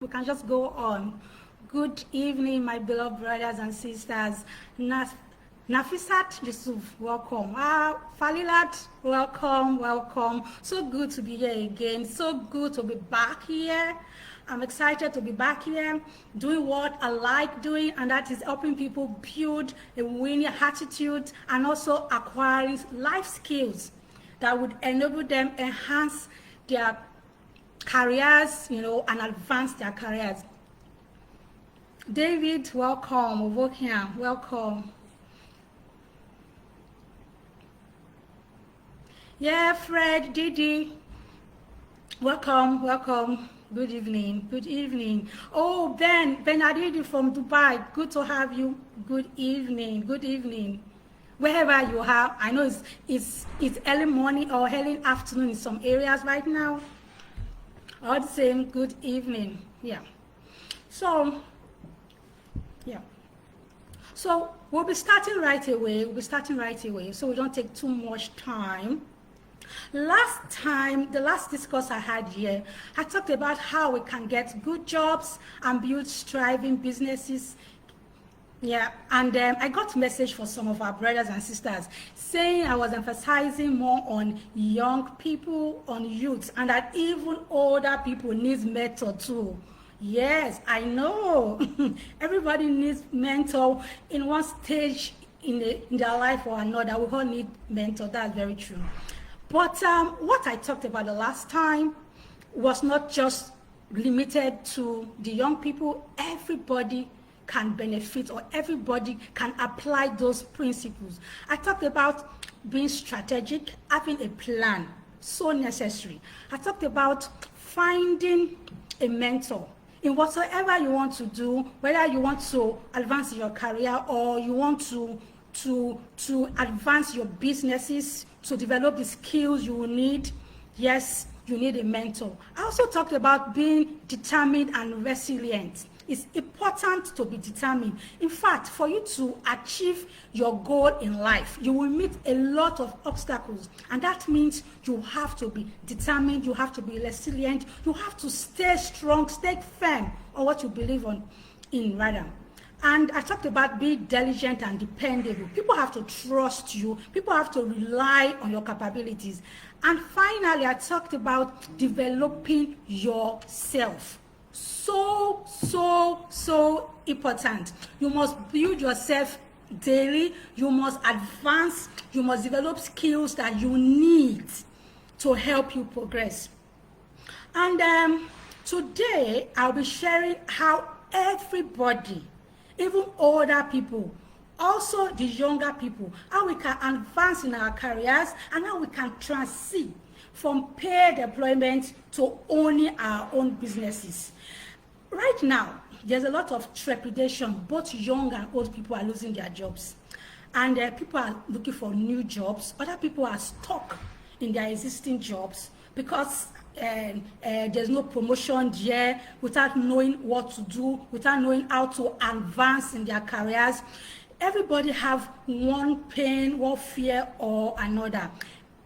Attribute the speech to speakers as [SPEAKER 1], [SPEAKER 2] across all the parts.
[SPEAKER 1] We can just go on. Good evening, my beloved brothers and sisters. Nafisat Yusuf, welcome. Falilat, welcome. So good to be here again. So good to be back here. I'm excited to be back here doing what I like doing, and that is helping people build a winning attitude and also acquiring life skills that would enable them enhance their careers, and advance their careers. David, welcome. Wokia, welcome. Yeah, Fred, Didi, welcome. Good evening. Oh, Ben Adidi from Dubai. Good to have you. Good evening. Wherever you are, I know it's early morning or early afternoon in some areas right now. All the same, good evening. So we'll be starting right away. So we don't take too much time. The last discourse I had here, I talked about how we can get good jobs and build thriving businesses. And I got a message for some of our brothers and sisters saying I was emphasizing more on young people, on youth, and that even older people need mentor too. Yes, I know. Everybody needs mentor in one stage in their life or another. We all need mentor. That's very true. But what I talked about the last time was not just limited to the young people. Everybody can benefit, or everybody can apply those principles. I talked about being strategic, having a plan, so necessary. I talked about finding a mentor in whatsoever you want to do, whether you want to advance your career or you want to advance your businesses, to develop the skills you will need. Yes, you need a mentor. I also talked about being determined and resilient. It's important to be determined. In fact, for you to achieve your goal in life, you will meet a lot of obstacles. And that means you have to be determined, you have to be resilient, you have to stay strong, stay firm on what you believe in rather. And I talked about being diligent and dependable. People have to trust you. People have to rely on your capabilities. And finally, I talked about developing yourself. So important. You must build yourself daily. You must advance. You must develop skills that you need to help you progress. And today, I'll be sharing how everybody, even older people, also the younger people, how we can advance in our careers and how we can transit from paid employment to owning our own businesses. Right now, there's a lot of trepidation. Both young and old people are losing their jobs. And people are looking for new jobs. Other people are stuck in their existing jobs because there's no promotion there, without knowing what to do, without knowing how to advance in their careers. Everybody have one pain, one fear or another.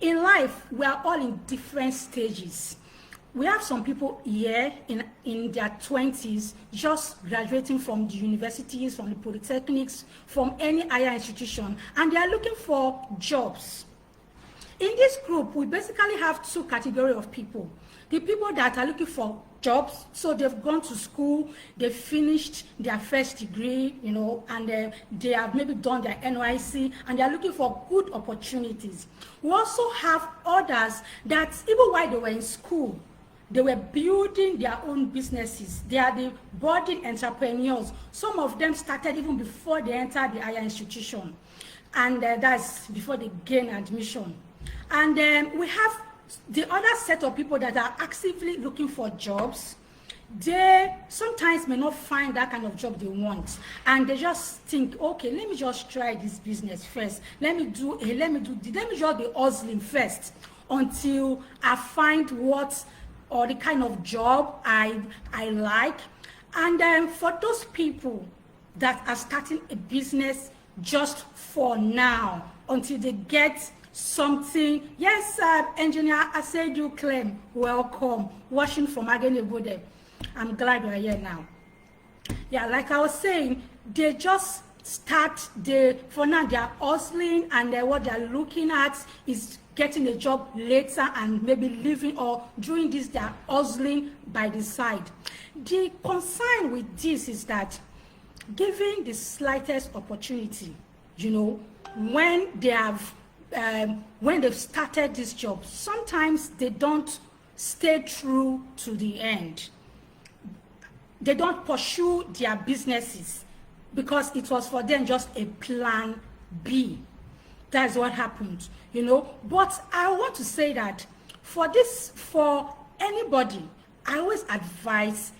[SPEAKER 1] In life, we are all in different stages. We have some people here in their 20s, just graduating from the universities, from the polytechnics, from any higher institution, and they are looking for jobs. In this group, we basically have two categories of people. The people that are looking for jobs, so they've gone to school, they've finished their first degree, and they have maybe done their NYC, and they're looking for good opportunities. We also have others that even while they were in school, they were building their own businesses. They are the budding entrepreneurs. Some of them started even before they entered the higher institution, and that's before they gain admission. And we have the other set of people that are actively looking for jobs. They sometimes may not find that kind of job they want, and they just think, okay, let me just try this business first. Let me just be hustling first until I find or the kind of job I like. And then for those people that are starting a business just for now, until they get something. Yes, sir, engineer Asedu Clem, welcome. Watching from Agenebode. I'm glad we're here now. Yeah, like I was saying, they just start, for now they are hustling, and what they're looking at is getting a job later and maybe leaving, or during this they're hustling by the side. The concern with this is that given the slightest opportunity, when they have when they've started this job, sometimes they don't stay true to the end. They don't pursue their businesses because it was for them just a plan B. That's what happened, But I want to say that for anybody, I always advise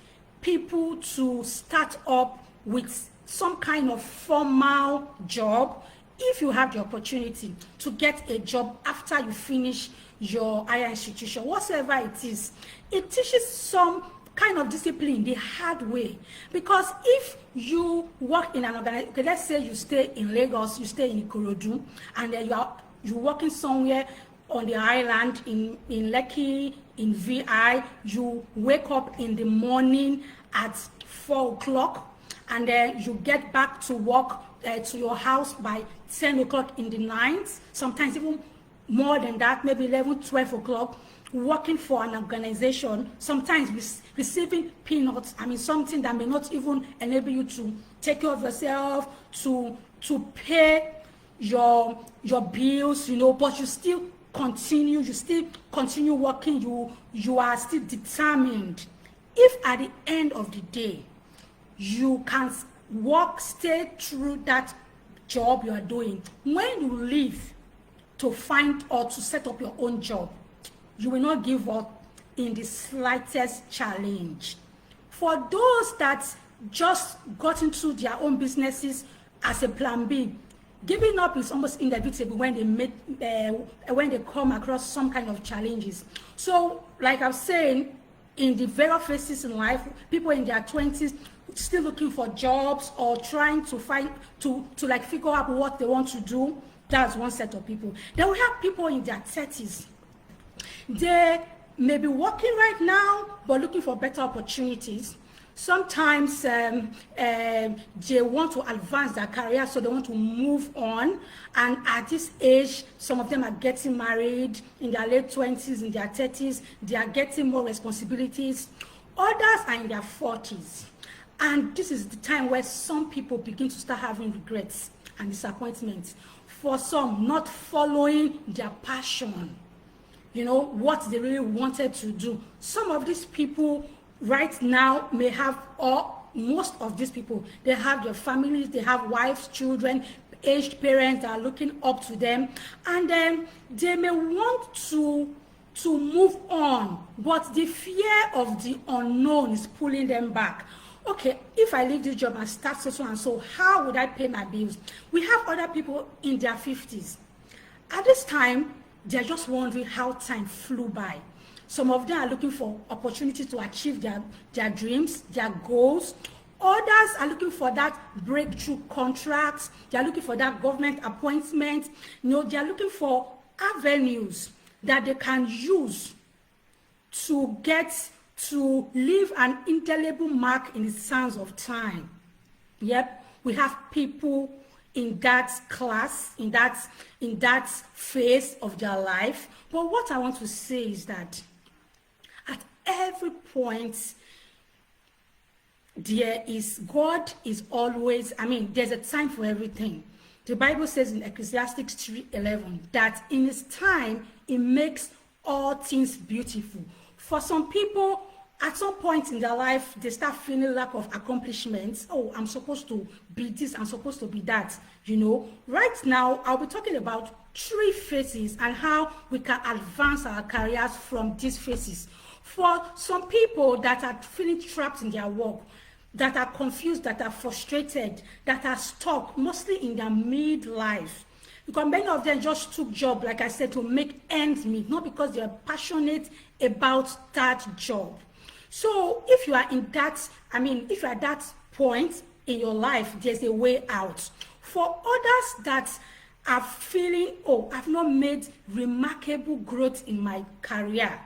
[SPEAKER 1] people to start up with some kind of formal job if you have the opportunity to get a job after you finish your higher institution, whatsoever it is. It teaches some kind of discipline the hard way, because if you work in an organization, okay, let's say you stay in Lagos, you stay in Ikorodu, and then you're working somewhere on the island in Lekki, in VI, you wake up in the morning at 4 o'clock, and then you get back to work to your house by 10 o'clock in the night, sometimes even more than that, maybe 11, 12 o'clock, working for an organization, sometimes receiving peanuts, something that may not even enable you to take care of yourself, to pay your bills, but you still continue working, you are still determined. If at the end of the day, you can stay through that job you are doing, when you leave to find or to set up your own job, you will not give up in the slightest challenge. For those that just got into their own businesses as a plan B, giving up is almost inevitable when they come across some kind of challenges. So, like I was saying, in the various phases in life, people in their 20s still looking for jobs or trying to figure out what they want to do. That's one set of people. Then we have people in their 30s. They may be working right now, but looking for better opportunities. Sometimes they want to advance their career, so they want to move on. And at this age, some of them are getting married in their late 20s, in their 30s. They are getting more responsibilities. Others are in their 40s. And this is the time where some people begin to start having regrets and disappointments. For some, not following their passion, what they really wanted to do. Some of these people right now may have, or most of these people, they have their families, they have wives, children, aged parents that are looking up to them, and then they may want to move on, but the fear of the unknown is pulling them back. Okay, if I leave this job and start so and so, how would I pay my bills? We have other people in their 50s. At this time, they're just wondering how time flew by. Some of them are looking for opportunities to achieve their dreams, their goals. Others are looking for that breakthrough contracts. They're looking for that government appointment. They're looking for avenues that they can use to get to leave an indelible mark in the sands of time. Yep, we have people in that class, in that phase of their life. But what I want to say is that at every point, God is always, there's a time for everything. The Bible says in Ecclesiastes 3:11 that in His time, He makes all things beautiful. For some people, at some point in their life, they start feeling lack of accomplishments. Oh, I'm supposed to be this, I'm supposed to be that, Right now, I'll be talking about 3 phases and how we can advance our careers from these phases. For some people that are feeling trapped in their work, that are confused, that are frustrated, that are stuck, mostly in their midlife, because many of them just took job, like I said, to make ends meet, not because they are passionate about that job. So if you are in that, if you are at that point in your life, there's a way out. For others that are feeling, I've not made remarkable growth in my career,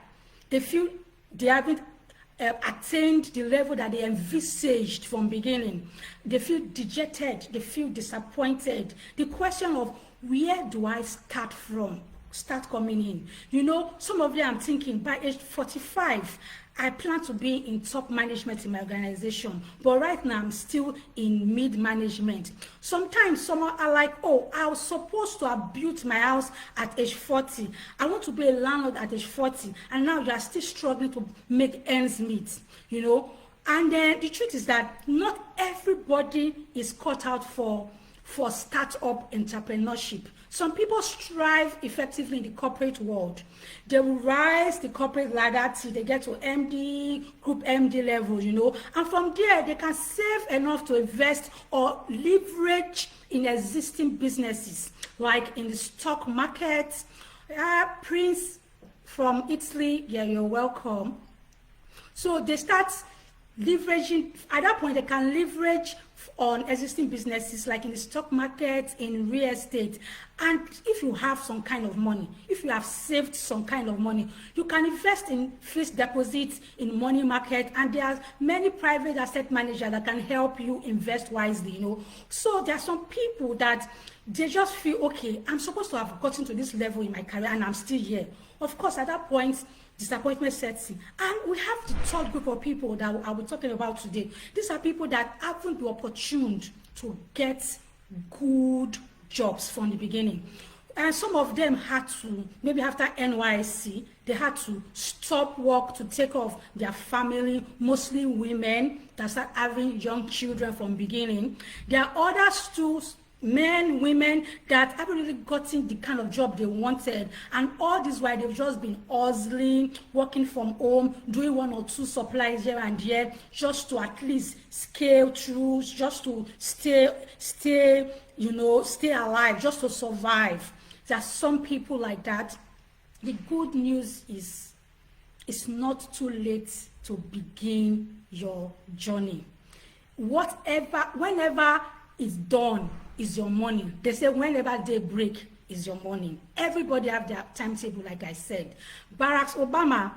[SPEAKER 1] they feel they haven't attained the level that they envisaged from beginning. They feel dejected, they feel disappointed. The question of where do I start from start coming in. You know, some of them I'm thinking by age 45, I plan to be in top management in my organization, but right now I'm still in mid-management. Sometimes someone are like, oh, I was supposed to have built my house at age 40. I want to be a landlord at age 40, and now you are still struggling to make ends meet, you know. And then the truth is that not everybody is cut out for startup entrepreneurship. Some people strive effectively in the corporate world. They will rise the corporate ladder till they get to MD, group MD level, you know, and from there they can save enough to invest or leverage in existing businesses, like in the stock market. Prince from Italy, yeah, you're welcome. So they start leveraging. At that point, they can leverage on existing businesses like in the stock market, in real estate. And if you have some kind of money, if you have saved some kind of money, you can invest in fixed deposits, in money market, and there are many private asset managers that can help you invest wisely, you know. So there are some people that they just feel, okay, I'm supposed to have gotten to this level in my career and I'm still here. Of course, at that point, disappointment sets in. And we have the third group of people that I will be talking about today. These are people that haven't been opportuned to get good jobs from the beginning. And some of them had to, maybe after NYSC, they had to stop work to take care of their family, mostly women that start having young children from beginning. There are others too, men, women that haven't really gotten the kind of job they wanted, and all this while they've just been hustling, working from home, doing one or two supplies here and there, just to at least scale through, just to stay, you know, stay alive, just to survive. There are some people like that. The good news is it's not too late to begin your journey. Whenever it's done, is your morning. They say whenever day break is your morning. Everybody have their timetable, like I said. Barack Obama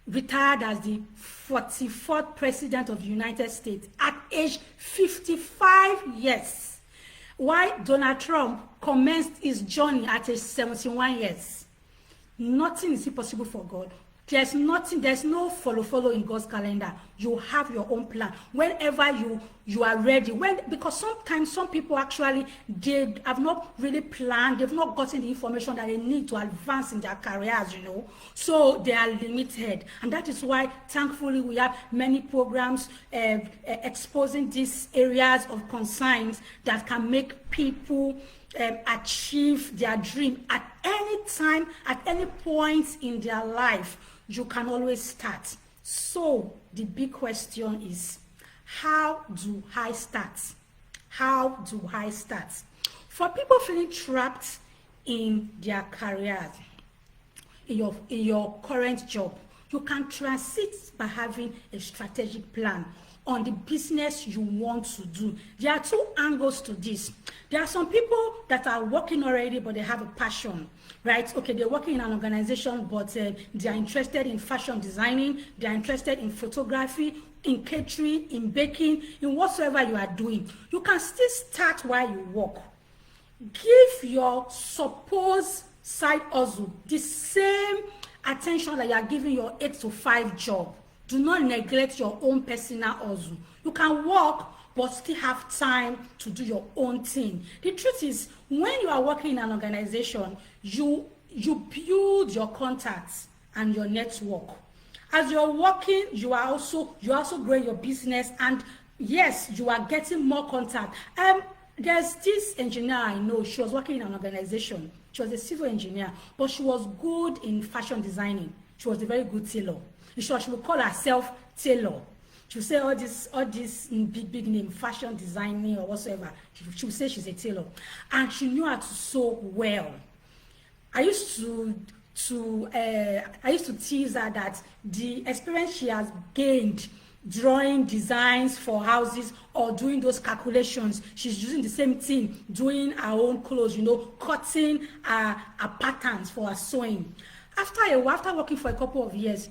[SPEAKER 1] retired as the 44th president of the United States at age 55 years. While Donald Trump commenced his journey at age 71 years. Nothing is impossible for God. There's no follow in God's calendar. You have your own plan. Whenever you are ready. Because sometimes some people actually, they have not really planned, they've not gotten the information that they need to advance in their careers, you know. So they are limited. And that is why, thankfully, we have many programs exposing these areas of concerns that can make people achieve their dream at any time, at any point in their life. You can always start. So the big question is, how do I start? How do I start? For people feeling trapped in their careers, in your current job, you can transit by having a strategic plan on the business you want to do. There are two angles to this. There are some people that are working already, but they have a passion, right? Okay, they're working in an organization, but they are interested in fashion designing, they are interested in photography, in catering, in baking, in whatsoever you are doing. You can still start while you work. Give your supposed side hustle the same attention that you are giving your 8 to 5 job. Do not neglect your own personal hustle. You can work, but still have time to do your own thing. The truth is, when you are working in an organization, you build your contacts and your network. As you're working, you are also growing your business, and yes, you are getting more contact. There's this engineer I know. She was working in an organization. She was a civil engineer, but she was good in fashion designing. She was a very good tailor. She would call herself tailor. She would say all this big name, fashion designing or whatsoever. She would say she's a tailor, and she knew how to sew well. I used to tease her that the experience she has gained drawing designs for houses or doing those calculations, she's using the same thing, doing her own clothes, you know, cutting her patterns for her sewing. After working for a couple of years,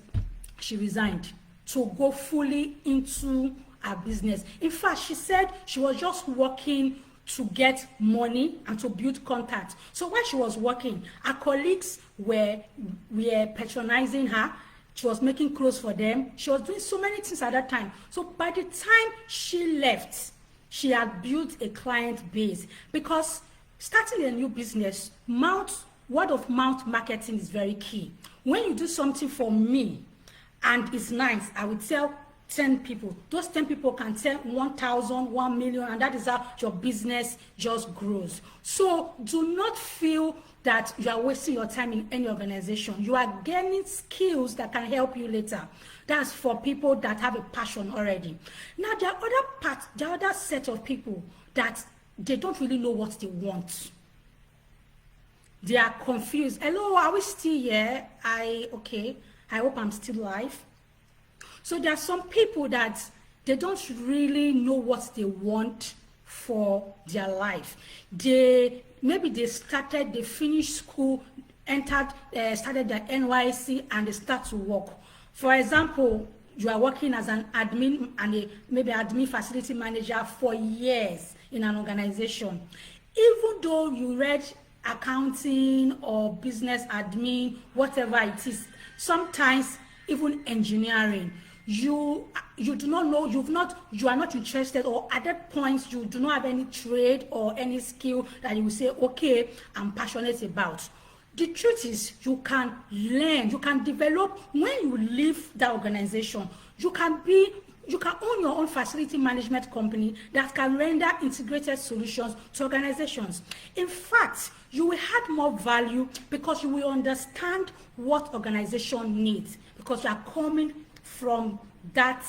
[SPEAKER 1] she resigned. to go fully into her business. In fact, she said she was just working to get money and to build contacts. So while she was working, her colleagues were patronizing her. She was making clothes for them. She was doing so many things at that time. So by the time she left, she had built a client base, because starting a new business, word of mouth marketing is very key. When you do something for me and it's nice, I would tell 10 people. Those 10 people can tell 1,000, 1 million, and that is how your business just grows. So do not feel that you are wasting your time in any organization. You are gaining skills that can help you later. That's for people that have a passion already. Now, there are other set of people that they don't really know what they want. They are confused. Hello, are we still here? I hope I'm still live. So there are some people that they don't really know what they want for their life. They finished school, started their NYC, and they start to work. For example, you are working as an admin and maybe admin facility manager for years in an organization. Even though you read accounting or business admin, whatever it is, sometimes even engineering, you do not know, you are not interested, or at that point you do not have any trade or any skill that you will say, okay, I'm passionate about. The truth is, you can learn, you can develop. When you leave that organization, you can own your own facility management company that can render integrated solutions to organizations. In fact, you will add more value because you will understand what organization needs, because you are coming from that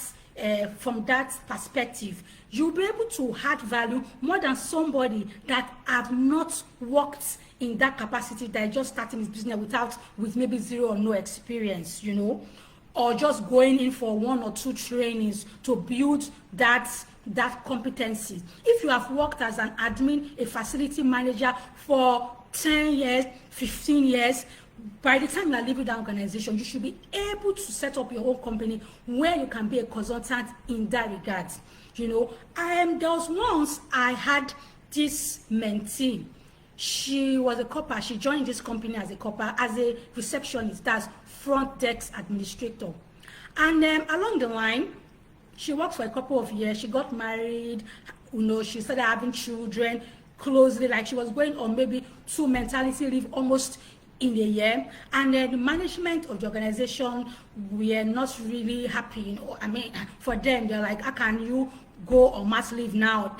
[SPEAKER 1] perspective. You'll be able to add value more than somebody that have not worked in that capacity, that is just starting his business with maybe zero or no experience, or just going in for 1 or 2 trainings to build that competency. If you have worked as an admin, a facility manager for 10 years, 15 years, by the time you are leaving that organization, you should be able to set up your own company where you can be a consultant in that regard. There was once I had this mentee. She was a copper. She joined this company as a copper, as a receptionist, that's front desk administrator. And along the line, she worked for a couple of years. She got married. She started having children closely, like she was going on maybe 2 maternity leave almost in a year. And then the management of the organization were not really happy. For them, they're like, how can you go on mass leave now?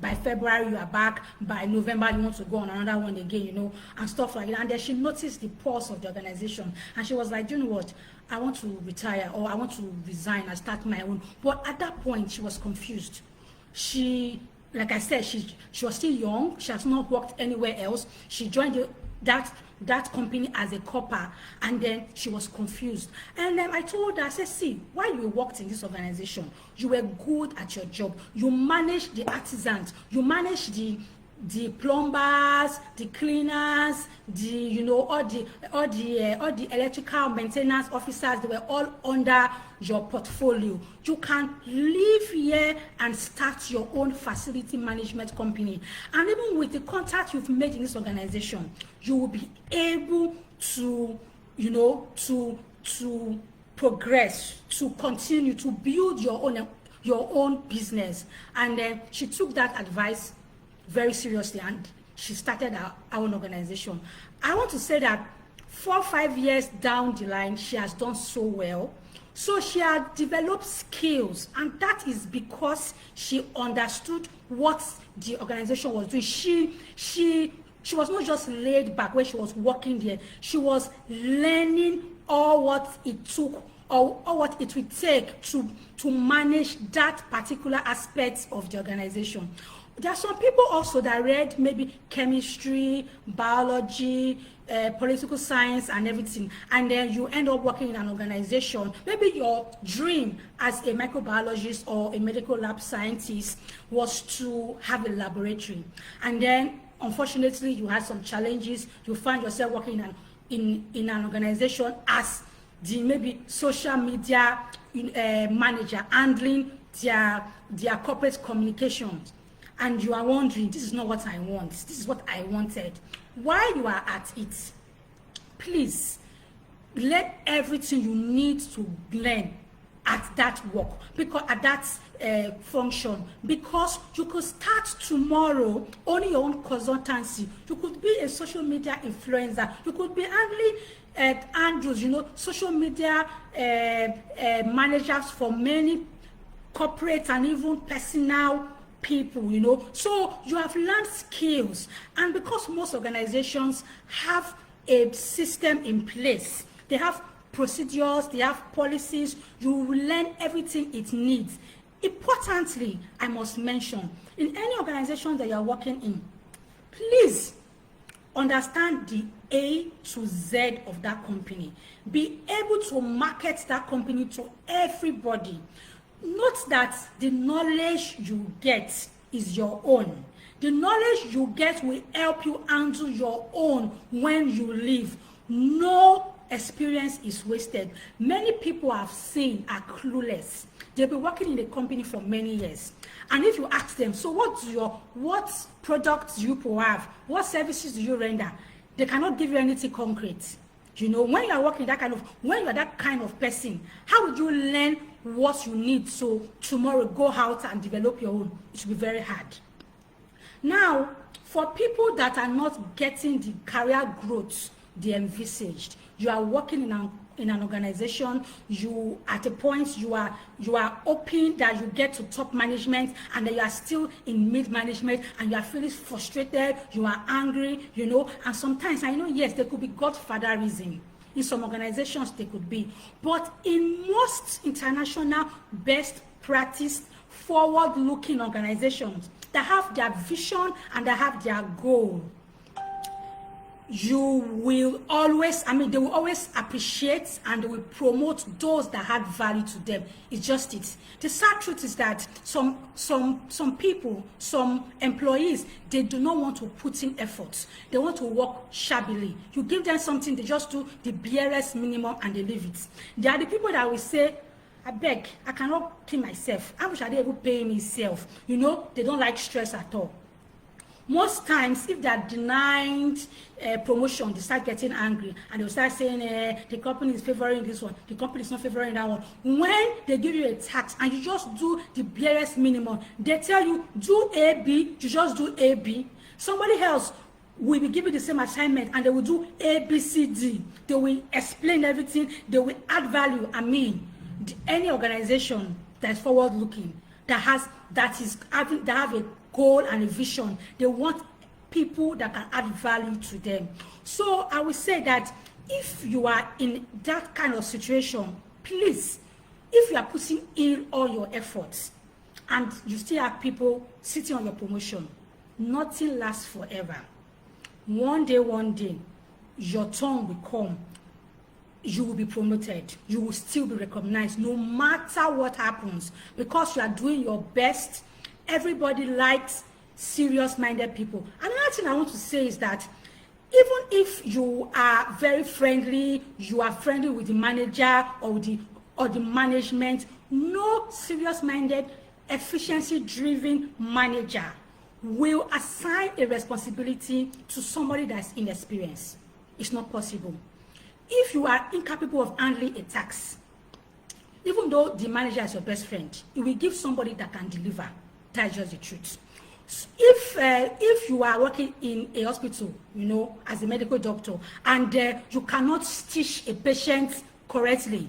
[SPEAKER 1] By February you are back, by November you want to go on another one again, and stuff like that. And then she noticed the pulse of the organization, and she was like, you know what, I want to retire, or I want to resign and start my own. But at that point she was confused. Like I said, she was still young. She has not worked anywhere else. She joined that company as a copper, and then she was confused. And then I told her, I said, see, while you worked in this organization, you were good at your job. You managed the artisans, you managed the plumbers, the cleaners, all the electrical maintenance officers. They were all under your portfolio. You can leave here and start your own facility management company, and even with the contact you've made in this organization, you will be able to to progress, to continue to build your own business. And then she took that advice very seriously, and she started our own organization. I want to say that 4 or 5 years down the line, she has done so well. So she had developed skills, and that is because she understood what the organization was doing. She was not just laid back when she was working there. She was learning all what it took, or what it would take to manage that particular aspect of the organization. There are some people also that read maybe chemistry, biology, political science and everything, and then you end up working in an organization. Maybe your dream as a microbiologist or a medical lab scientist was to have a laboratory, and then unfortunately you had some challenges. You find yourself working in an organization as the maybe social media manager handling their corporate communications, and you are wondering, this is not what I want, this is what I wanted. While you are at it, please let everything you need to learn at that work, because at that function, because you could start tomorrow owning your own consultancy. You could be a social media influencer, you could be handling Andrews, social media managers for many corporate and even personal people, so you have learned skills. And because most organizations have a system in place, they have procedures, they have policies, you will learn everything it needs. Importantly, I must mention, in any organization that you are working in, please understand the A to Z of that company. Be able to market that company to everybody. Note that the knowledge you get is your own. The knowledge you get will help you handle your own when you leave. No experience is wasted. Many people I've seen are clueless. They've been working in the company for many years. And if you ask them, so what products do you provide? What services do you render? They cannot give you anything concrete. When you are working when you are that kind of person, how would you learn what you need so tomorrow go out and develop your own? It will be very hard. Now, for people that are not getting the career growth they envisaged, you are working in an organization, you at a point you are hoping that you get to top management, and then you are still in mid management and you are feeling frustrated, you are angry, and sometimes I know, yes, there could be godfatherism. In some organizations they could be, but in most international best practice forward-looking organizations that have their vision and that have their goal, they will always appreciate and they will promote those that add value to them. It's just it. The sad truth is that some people, some employees, they do not want to put in effort. They want to work shabbily. You give them something, they just do the barest minimum and they leave it. They are the people that will say, I beg, I cannot pay myself. How much are they able to pay myself? They don't like stress at all. Most times, if they are denied promotion, they start getting angry and they will start saying, the company is favoring this one, the company is not favoring that one. When they give you a task and you just do the barest minimum, they tell you, do A, B, you just do A, B. Somebody else will be given the same assignment and they will do A, B, C, D. They will explain everything, they will add value. Any organization that is forward-looking, that have a goal and a vision, they want people that can add value to them. So I would say that if you are in that kind of situation, please, if you are putting in all your efforts and you still have people sitting on your promotion, nothing lasts forever. One day, your turn will come. You will be promoted. You will still be recognized no matter what happens, because you are doing your best. Everybody likes serious-minded people. Another thing I want to say is that even if you are very friendly, you are friendly with the manager or the management, no serious-minded, efficiency-driven manager will assign a responsibility to somebody that's inexperienced. It's not possible. If you are incapable of handling a task, even though the manager is your best friend, it will give somebody that can deliver. That's just the truth. If you are working in a hospital, as a medical doctor, and you cannot stitch a patient correctly,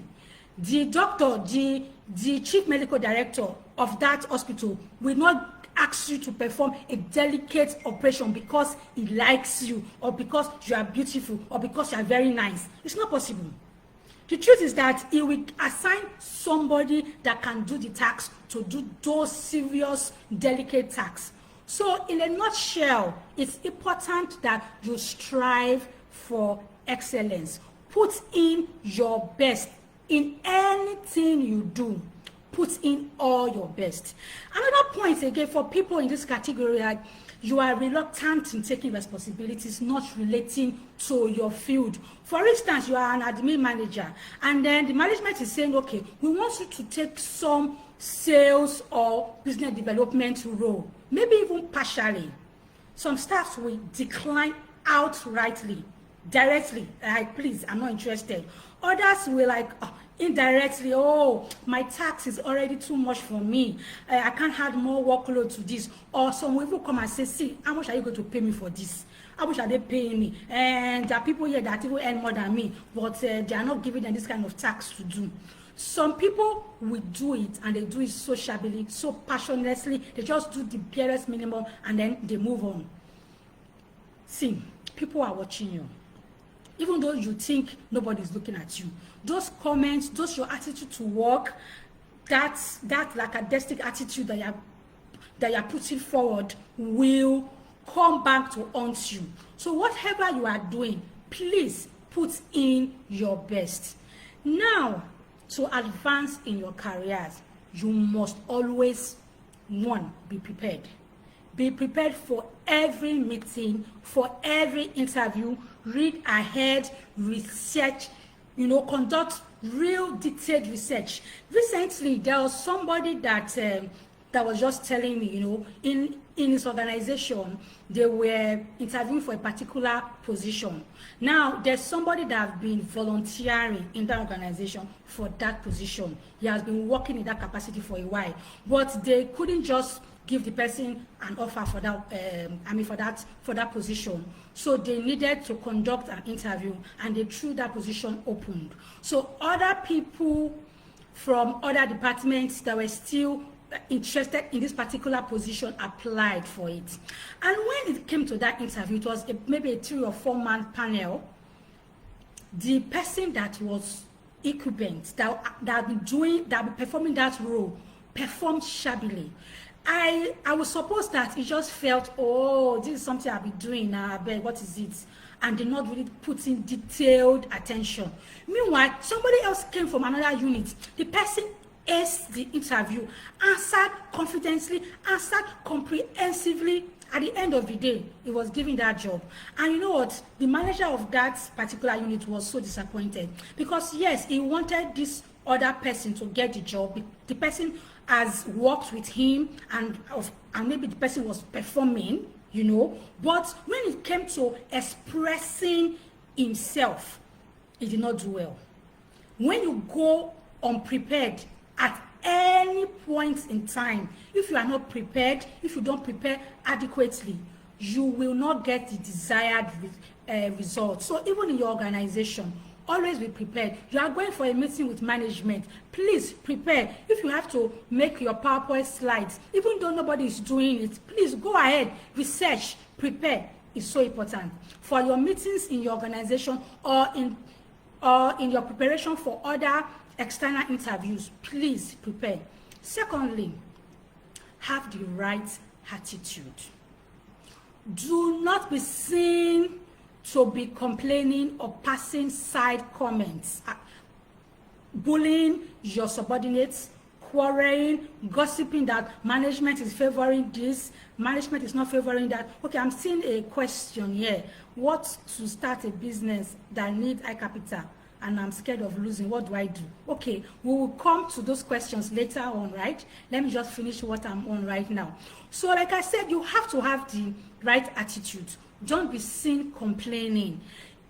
[SPEAKER 1] the doctor, the chief medical director of that hospital will not ask you to perform a delicate operation because he likes you, or because you are beautiful, or because you are very nice. It's not possible. The truth is that he will assign somebody that can do the tasks, to do those serious, delicate tasks. So in a nutshell, it's important that you strive for excellence. Put in your best in anything you do. Put in all your best. Another point again for people in this category, you are reluctant in taking responsibilities not relating to your field. For instance, you are an admin manager, and then the management is saying, okay, we want you to take some sales or business development role, maybe even partially. Some staff will decline outrightly, directly, like, please, I'm not interested. Others will like, indirectly, oh, my tax is already too much for me, I can't add more workload to this. Or some will even come and say, see, how much are you going to pay me for this? How much are they paying me? And there are people here that even earn more than me, but they are not giving them this kind of tax to do. Some people will do it, and they do it so shabbily, so passionately. They just do the barest minimum and then they move on. See, people are watching you. Even though you think nobody's looking at you, those comments, those your attitude to work, that lackadaisical attitude that you're putting forward will come back to haunt you. So whatever you are doing, please put in your best. Now, to advance in your careers, you must always, one, be prepared. Be prepared for every meeting, for every interview. Read ahead, research, conduct real detailed research. Recently, there was somebody that was just telling me, in his organization, they were interviewing for a particular position. Now, there's somebody that has been volunteering in that organization for that position. He has been working in that capacity for a while, but they couldn't just give the person an offer for that for that position. So they needed to conduct an interview, and they threw that position open. So other people from other departments that were still interested in this particular position applied for it. And when it came to that interview, it was maybe a 3 or 4 man panel. The person that was equivalent, that be performing that role, performed shabbily. I would suppose that he just felt, oh, this is something I'll be doing now, but what is it? And did not really put in detailed attention. Meanwhile, somebody else came from another unit. The person aced the interview, answered confidently, answered comprehensively. At the end of the day, he was given that job. And you know what? The manager of that particular unit was so disappointed, because yes, he wanted this other person to get the job. The person has worked with him, and maybe the person was performing, but when it came to expressing himself, he did not do well. When you go unprepared at any point in time, if you are not prepared, if you don't prepare adequately, you will not get the desired result. So even in your organization, always be prepared. You are going for a meeting with management, please prepare. If you have to make your PowerPoint slides, even though nobody is doing it, please go ahead, research, prepare. It's so important for your meetings in your organization, or in your preparation for other external interviews. Please prepare. Secondly, have the right attitude. Do not be seen to be complaining or passing side comments, bullying your subordinates, quarreling, gossiping that management is favoring this, management is not favoring that. Okay, I'm seeing a question here. What to start a business that needs high capital, and I'm scared of losing? What do I do? Okay, we will come to those questions later on, right? Let me just finish what I'm on right now. So like I said, you have to have the right attitude. Don't be seen complaining.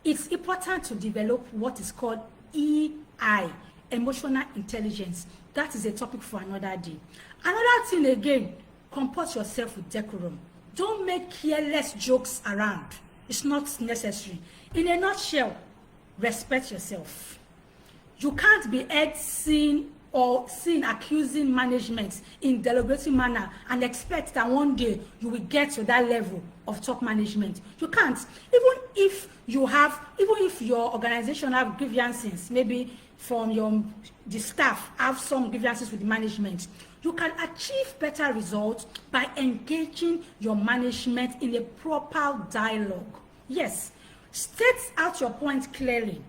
[SPEAKER 1] It's important to develop what is called EI, emotional intelligence. That is a topic for another day. Another thing again, comport yourself with decorum. Don't make careless jokes around. It's not necessary. In a nutshell, respect yourself. You can't be seen accusing management in derogatory manner and expect that one day you will get to that level of top management. You can't. Even if your organization have grievances, maybe from the staff have some grievances with the management, you can achieve better results by engaging your management in a proper dialogue. Yes, state out your point clearly.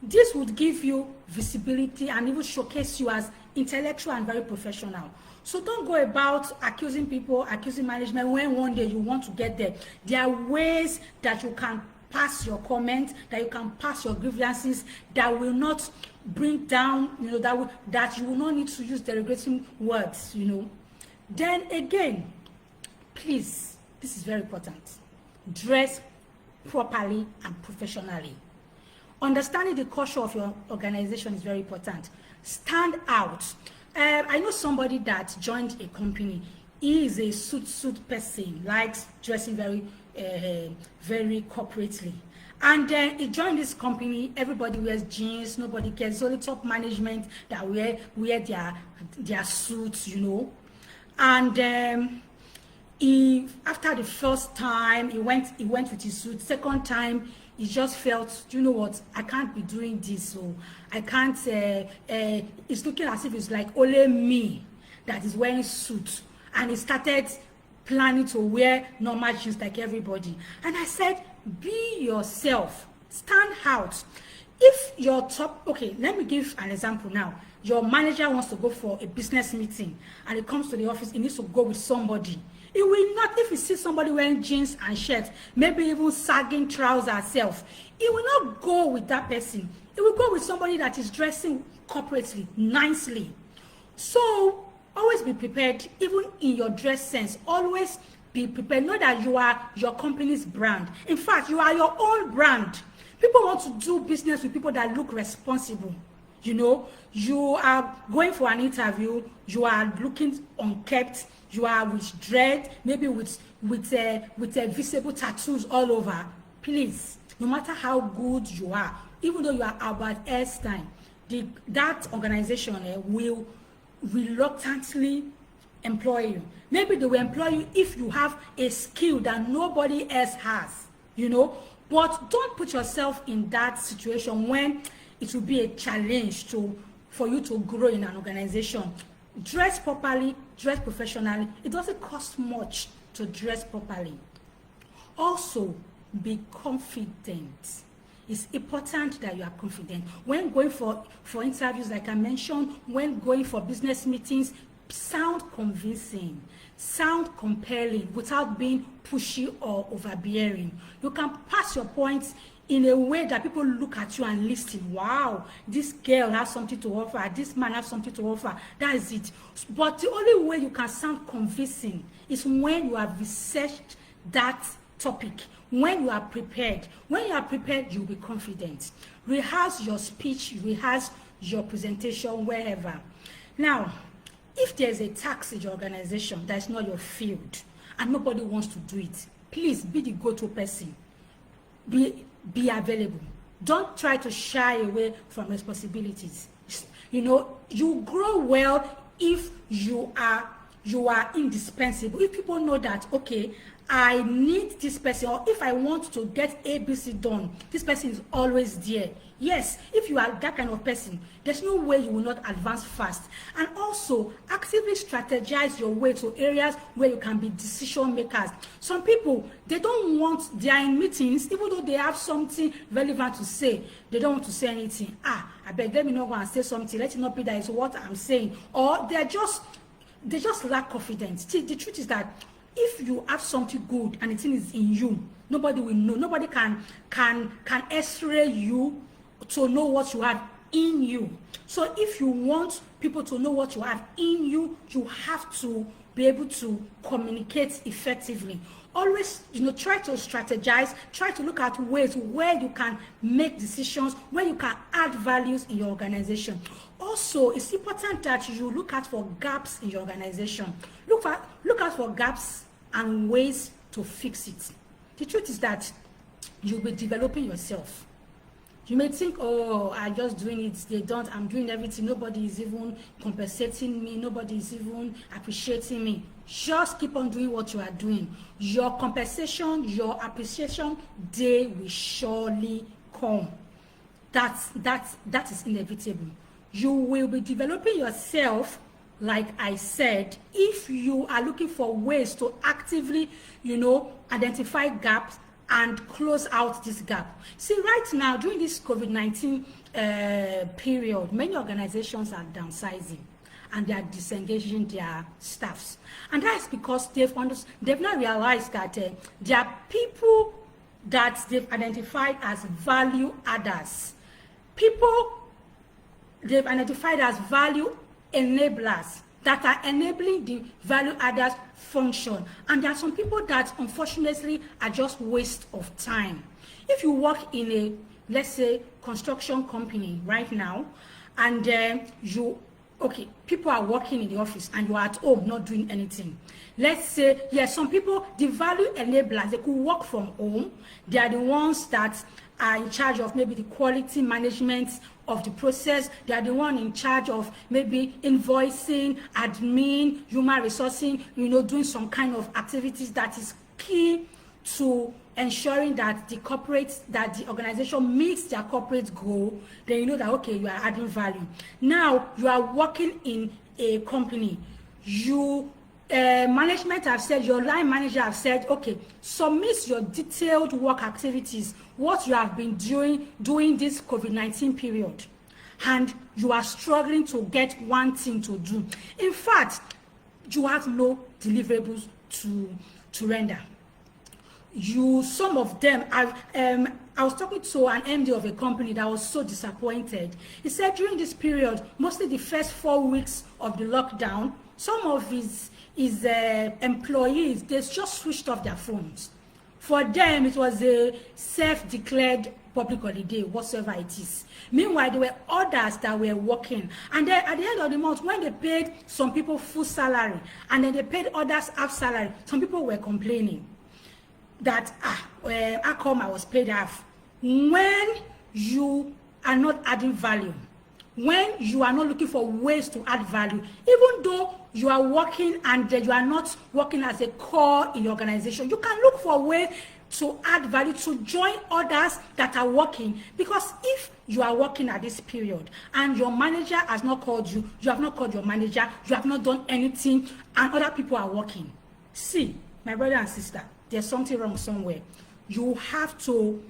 [SPEAKER 1] This would give you visibility and even showcase you as intellectual and very professional. So don't go about accusing people, accusing management when one day you want to get there. There are ways that you can pass your comments, that you can pass your grievances, that will not bring down, that you will not need to use derogatory words, Then again, please, this is very important. Dress properly and professionally. Understanding the culture of your organization is very important. Stand out. I know somebody that joined a company. He is a suit person, likes dressing very corporately. And then he joined this company. Everybody wears jeans. Nobody cares. It's only top management that wear their suits, And he, after the first time, he went with his suit. Second time, he just felt, you know what, I can't be doing this, so I can't. It's looking as if it's like only me that is wearing suit, and he started planning to wear normal jeans like everybody. And I said, be yourself, stand out. If your top, okay, let me give an example now. Your manager wants to go for a business meeting, and he comes to the office. He needs to go with somebody. It will not, if you see somebody wearing jeans and shirts, maybe even sagging trousers herself, it will not go with that person. It will go with somebody that is dressing corporately, nicely. So always be prepared, even in your dress sense. Always be prepared. Know that you are your company's brand. In fact, you are your own brand. People want to do business with people that look responsible. You are going for an interview, you are looking unkempt, you are with dread, maybe with visible tattoos all over. Please, no matter how good you are, even though you are Albert Einstein, that organization will reluctantly employ you. Maybe they will employ you if you have a skill that nobody else has, But don't put yourself in that situation when it will be a challenge for you to grow in an organization. Dress properly, dress professionally. It doesn't cost much to dress properly. Also, be confident. It's important that you are confident. When going for interviews, like I mentioned, when going for business meetings, sound convincing, sound compelling without being pushy or overbearing. You can pass your points in a way that people look at you and listen. Wow, this girl has something to offer. This man has something to offer. That is it. But the only way you can sound convincing is when you have researched that topic, when you are prepared. When you are prepared, you'll be confident. Rehearse your speech, rehearse your presentation, wherever. Now, if there's a tax in your organization that's not your field and nobody wants to do it, please be the go-to person. Be available. Don't try to shy away from responsibilities. You grow well if you are indispensable. If people know that, okay, I need this person, or if I want to get ABC done, this person is always there. Yes, if you are that kind of person, there's no way you will not advance fast. And also, actively strategize your way to areas where you can be decision makers. Some people, they don't want, they are in meetings, even though they have something relevant to say, they don't want to say anything. I beg, let me not go and say something. Let it not be that it's what I'm saying. Or they just lack confidence. See, the truth is that if you have something good and the thing is in you, nobody will know. Nobody can x-ray you to know what you have in you. So if you want people to know what you have in you, you have to be able to communicate effectively. Always, try to strategize, try to look at ways where you can make decisions, where you can add values in your organization. Also, it's important that you look out for gaps in your organization. Look out for gaps and ways to fix it. The truth is that you'll be developing yourself. You may think, oh, I'm just doing it. They don't. I'm doing everything. Nobody is even compensating me. Nobody is even appreciating me. Just keep on doing what you are doing. Your compensation, your appreciation day will surely come. That is inevitable. You will be developing yourself, like I said, if you are looking for ways to actively, identify gaps and close out this gap. See, right now, during this COVID-19 period, many organizations are downsizing. and they are disengaging their staffs. And that's because they've not realized that there are people that they've identified as value adders. People they've identified as value enablers that are enabling the value adders function. And there are some people that unfortunately are just waste of time. If you work in a, let's say, construction company right now, and people are working in the office and you are at home not doing anything. Let's say, yes, some people, the value enablers, they could work from home. They are the ones that are in charge of maybe the quality management of the process. They are the one in charge of maybe invoicing, admin, human resourcing, doing some kind of activities that is key to ensuring that the organization meets their corporate goal. Then you know that, okay, you are adding value. Now you are working in a company. Management have said, your line manager have said, okay, submit your detailed work activities, what you have been doing this COVID-19 period, and you are struggling to get one thing to do. In fact, you have no deliverables to render. Some of them, I was talking to an MD of a company that was so disappointed. He said during this period, mostly the first 4 weeks of the lockdown, some of his employees, they just switched off their phones. For them, it was a self-declared public holiday, whatsoever it is. Meanwhile, there were others that were working. And then at the end of the month, when they paid some people full salary, and then they paid others half salary, some people were complaining that, how come I was paid half? When you are not adding value, when you are not looking for ways to add value, even though you are working and you are not working as a core in the organization, you can look for a way to add value, to join others that are working. Because if you are working at this period and your manager has not called you, you have not called your manager, you have not done anything, and other people are working. See, my brother and sister, there's something wrong somewhere. You have to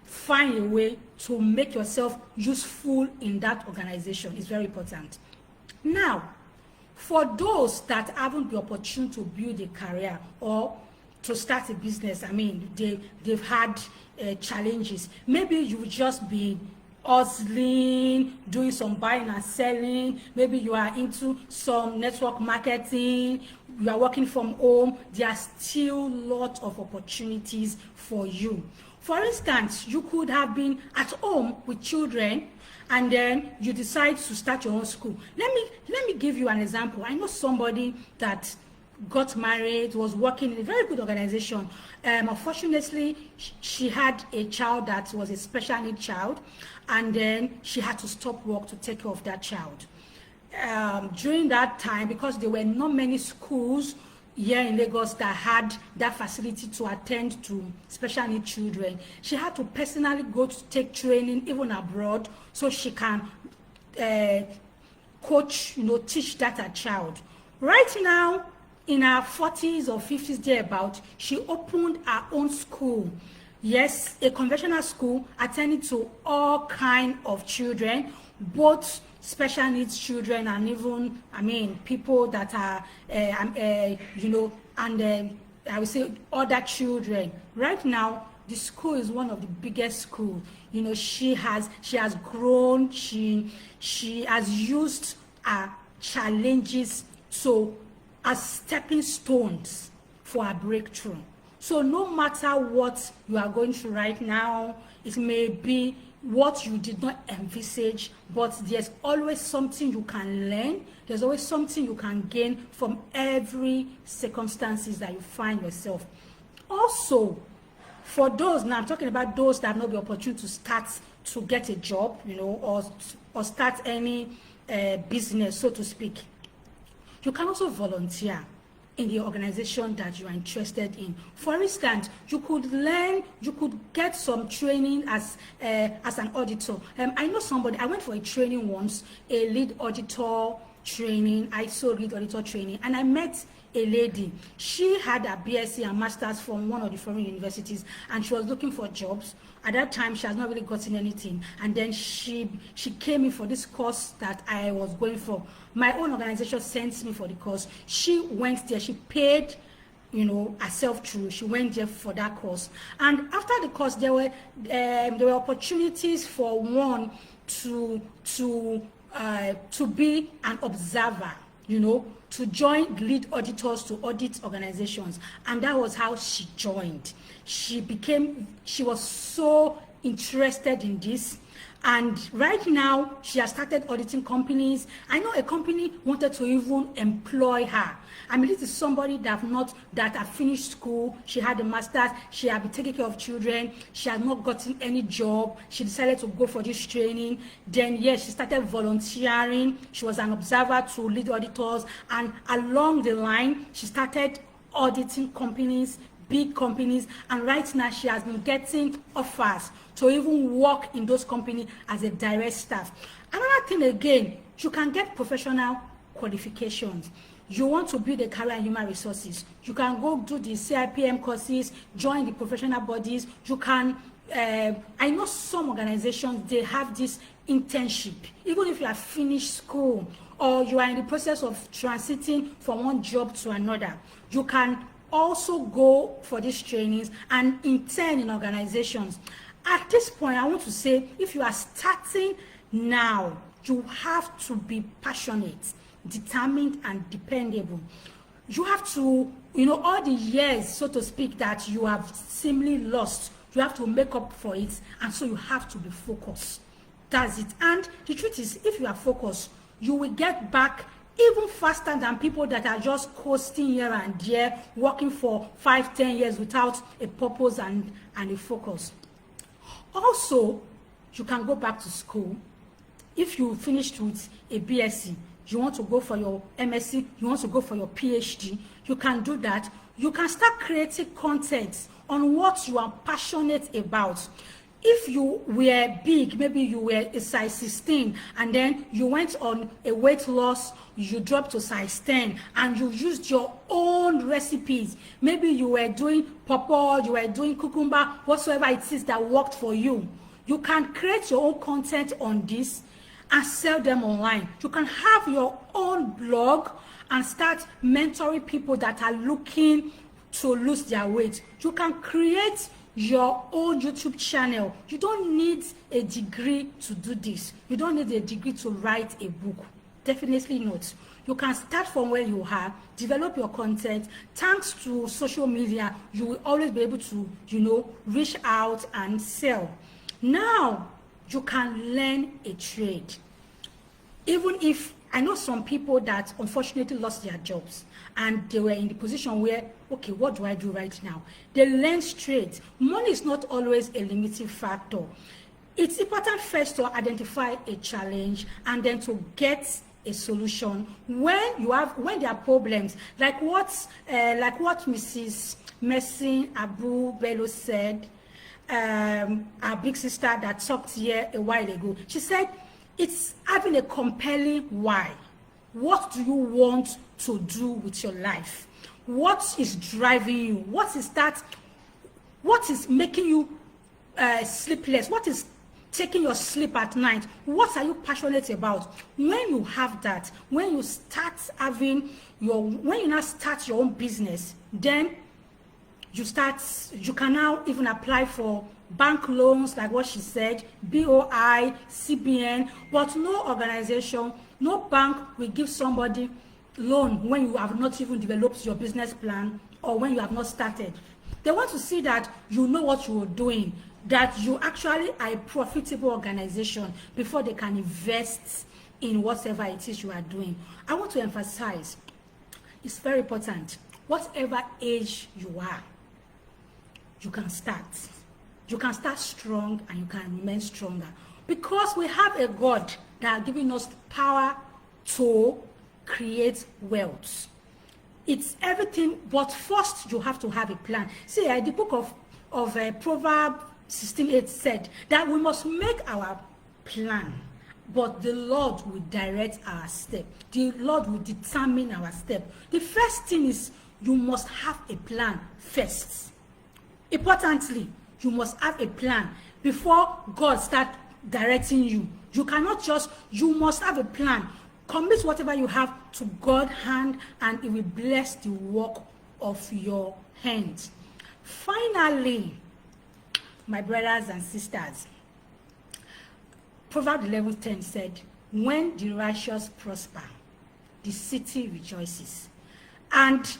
[SPEAKER 1] find a way to make yourself useful in that organization. It's very important. Now, for those that haven't the opportunity to build a career or to start a business, they've had challenges. Maybe you've just been hustling, doing some buying and selling. Maybe you are into some network marketing. You are working from home. There are still lots of opportunities for you. For instance, you could have been at home with children and then you decide to start your own school. Let me give you an example. I know somebody that got married, was working in a very good organization. Unfortunately, she had a child that was a special need child, and then she had to stop work to take care of that child. During that time, because there were not many schools here in Lagos that had that facility to attend to special need children, she had to personally go to take training even abroad so she can coach, teach that a child. Right now, in her 40s or 50s thereabout, she opened her own school. Yes, a conventional school attending to all kind of children, both special needs children and even, people that are, I would say other children. Right now, the school is one of the biggest schools. She has grown. She has used her challenges as stepping stones for a breakthrough. So no matter what you are going through right now, it may be what you did not envisage, but there's always something you can learn. There's always something you can gain from every circumstances that you find yourself. Also, for those, now I'm talking about those that have not the opportunity to get a job, or start any business, so to speak. You can also volunteer in the organization that you are interested in. For instance, you could get some training as an auditor. I know somebody, I went for a training once, a lead auditor training, ISO lead auditor training, and I met a lady. She had a BSc and Masters from one of the foreign universities, and she was looking for jobs. At that time, she has not really gotten anything. And then she came in for this course that I was going for. My own organization sent me for the course. She went there. She paid, herself through. She went there for that course. And after the course, there were opportunities for one to be an observer, to join lead auditors to audit organizations. And that was how she joined. She was so interested in this. And right now, she has started auditing companies. I know a company wanted to even employ her. I mean, this is somebody that have finished school. She had a master's. She had been taking care of children. She had not gotten any job. She decided to go for this training. Then, yes, she started volunteering. She was an observer to lead auditors. And along the line, she started auditing companies, big companies, and right now she has been getting offers to even work in those companies as a direct staff. Another thing again, you can get professional qualifications. You want to build a career in human resources, you can go do the CIPM courses, join the professional bodies. You can, I know some organizations, they have this internship. Even if you have finished school or you are in the process of transiting from one job to another, you can also go for these trainings and intern in organizations. At this point, I want to say, if you are starting now, you have to be passionate, determined, and dependable. You have to, all the years, so to speak, that you have seemingly lost, you have to make up for it, and so you have to be focused. That's it. And the truth is, if you are focused, you will get back even faster than people that are just coasting here and there, working for 5-10 years without a purpose and a focus. Also, you can go back to school. If you finished with a BSc, you want to go for your MSc, you want to go for your PhD, you can do that. You can start creating content on what you are passionate about. If you were big, maybe you were a size 16, and then you went on a weight loss, you dropped to size 10, and you used your own recipes. Maybe you were doing pawpaw, you were doing cucumber, whatsoever it is that worked for you. You can create your own content on this and sell them online. You can have your own blog and start mentoring people that are looking to lose their weight. You can create your own YouTube channel. You don't need a degree to do this. You don't need a degree to write a book. Definitely not. You can start from where you are, develop your content. Thanks to social media, you will always be able to, reach out and sell. Now, you can learn a trade. Even if I know some people that unfortunately lost their jobs and they were in the position where, okay, what do I do right now? They learn straight. Money is not always a limiting factor. It's important first to identify a challenge and then to get a solution. When there are problems, like what Mrs. Messi Abu Bello said, our big sister that talked here a while ago, she said, it's having a compelling why. What do you want to do with your life? What is driving you? What is making you sleepless? What is taking your sleep at night? What are you passionate about? When you have that, when you now start your own business, then you can now even apply for bank loans, like what she said, BOI, CBN, but no organization, no bank will give somebody loan when you have not even developed your business plan or when you have not started. They want to see that you know what you are doing, that you actually are a profitable organization before they can invest in whatever it is you are doing. I want to emphasize, it's very important, whatever age you are, you can start. You can start strong and you can remain stronger. Because we have a God that has given us power to create wealth. It's everything, but first you have to have a plan. See, the book of Proverbs 16:8 said that we must make our plan but the Lord will direct our step. The Lord will determine our step. The first thing is you must have a plan first. Importantly, you must have a plan before God starts directing you. You must have a plan. Commit whatever you have to God's hand, and it will bless the work of your hands. Finally, my brothers and sisters, Proverbs 11:10 said, when the righteous prosper, the city rejoices. And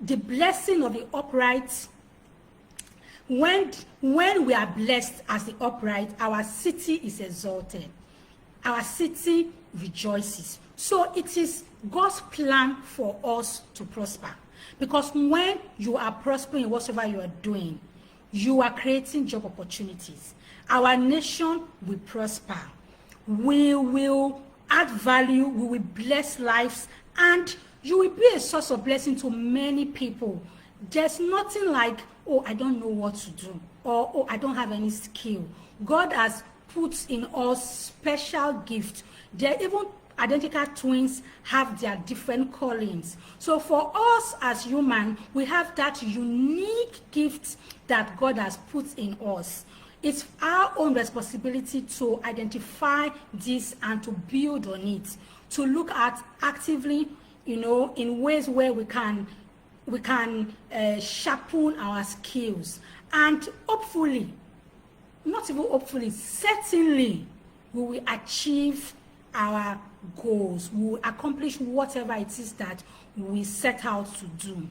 [SPEAKER 1] the blessing of the upright, when we are blessed as the upright, our city is exalted. Our city rejoices. So it is God's plan for us to prosper. Because when you are prospering in whatever you are doing, you are creating job opportunities. Our nation will prosper. We will add value. We will bless lives. And you will be a source of blessing to many people. There's nothing like, oh, I don't know what to do. Or, oh, I don't have any skill. God has put in us special gifts. There even identical twins have their different callings. So for us as human, we have that unique gift that God has put in us. It's our own responsibility to identify this and to build on it, to look at actively, in ways where we can sharpen our skills, and hopefully, not even hopefully, certainly we will achieve our goals. We will accomplish whatever it is that we set out to do.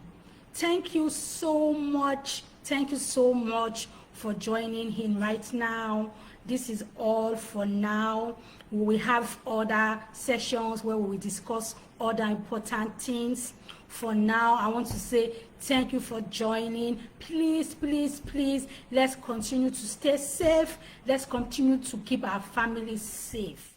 [SPEAKER 1] Thank you so much. Thank you so much for joining in right now. This is all for now. We will have other sessions where we will discuss other important things. For now, I want to say thank you for joining. Please, please, please, let's continue to stay safe. Let's continue to keep our families safe.